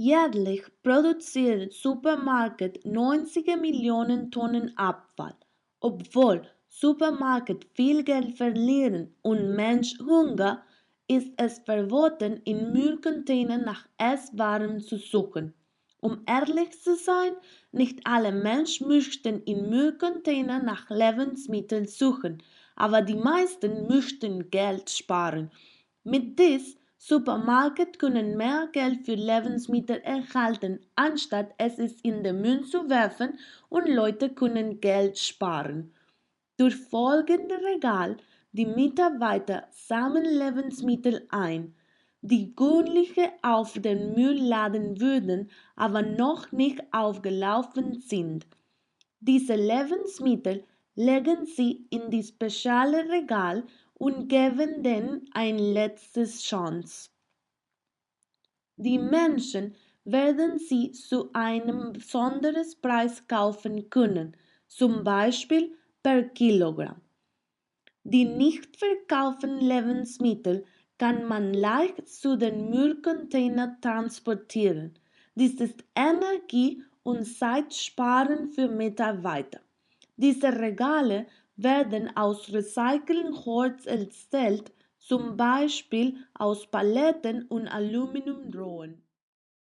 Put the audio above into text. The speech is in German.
Jährlich produzieren Supermärkte 90 Millionen Tonnen Abfall. Obwohl Supermärkte viel Geld verlieren und Mensch Hunger, ist es verboten, in Müllcontainern nach Essbarem zu suchen. Um ehrlich zu sein, nicht alle Menschen möchten in Müllcontainern nach Lebensmitteln suchen, aber die meisten möchten Geld sparen. Mit dies Supermärkte können mehr Geld für Lebensmittel erhalten, anstatt es in den Müll zu werfen, und Leute können Geld sparen. Durch folgende Regal, die Mitarbeiter sammeln Lebensmittel ein, die gewöhnlich auf den Müll laden würden, aber noch nicht aufgelaufen sind. Diese Lebensmittel legen sie in die spezielle Regal und geben denen eine letzte Chance. Die Menschen werden sie zu einem besonderen Preis kaufen können, zum Beispiel per Kilogramm. Die nicht verkauften Lebensmittel kann man leicht zu den Müllcontainern transportieren. Dies ist Energie- und Zeitsparend für Mitarbeiter. Diese Regale werden aus recyceltem Holz erstellt, zum Beispiel aus Paletten und Aluminiumrohren.